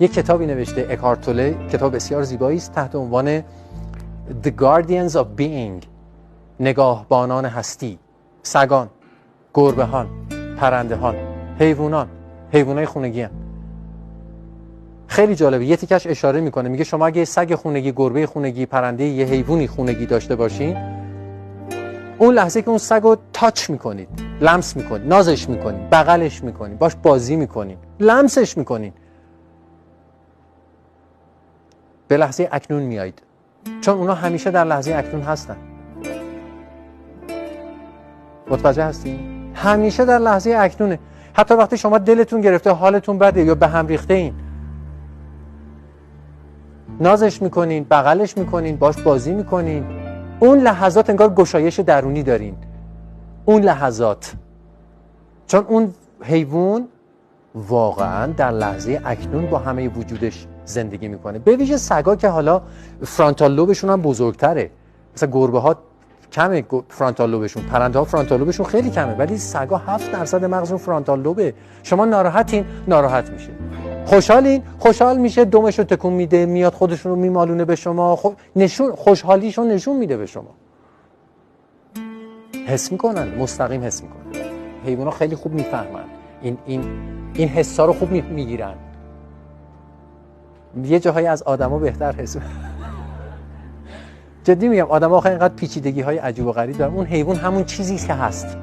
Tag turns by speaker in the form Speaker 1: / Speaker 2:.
Speaker 1: یک کتابی نوشته اکهارت توله، کتاب بسیار زیبایی است تحت عنوان The Guardians of Being، نگاهبانان هستی. سگان، گربه‌هان، پرنده‌هان، حیوانای خونگی هن. خیلی جالبه. یه تیکش اشاره میکنه، میگه شما اگه سگ خونگی، گربه خونگی، پرنده، یه حیوانی خونگی داشته باشین، اون لحظه که اون سگو تاچ میکنید، لمس میکنید، نازش میکنید، بغلش میکنید، باش بازی میکنید، لمسش میکنید، به لحظه اکنون میایید، چون اونا همیشه در لحظه اکنون هستن. متوجه هستین؟ همیشه در لحظه اکنونه. حتی وقتی شما دلتون گرفته، حالتون بده یا به هم ریخته این، نازش میکنین، بغلش میکنین، باش بازی میکنین، اون لحظات انگار گشایش درونی دارین. اون لحظات، چون اون حیوان واقعا در لحظه اکنون با همه وجودش زندگی میکنه. به ویژه سگا که حالا فرانتال لوبشون هم بزرگتره. مثلا گربه ها کمه فرانتال لوبشون، پرنده ها فرانتال لوبشون خیلی کمه، ولی سگا 7% مغزشون فرانتال لوبه. شما ناراحتین، ناراحت میشه. خوشحالین، خوشحال میشه، دمشو تکون میده، میاد خودشون رو میمالونه به شما، خوشحالیشو نشون میده به شما. حس میکنن، مستقیم حس میکنن. حیونا خیلی خوب میفهمن این حسا رو خوب میگیرن. یه جاهایی از آدما بهتر حس جدی میگم، آدما آخه اینقدر پیچیدگی های عجیب و غریب دارن. اون حیوان همون چیزی که هست.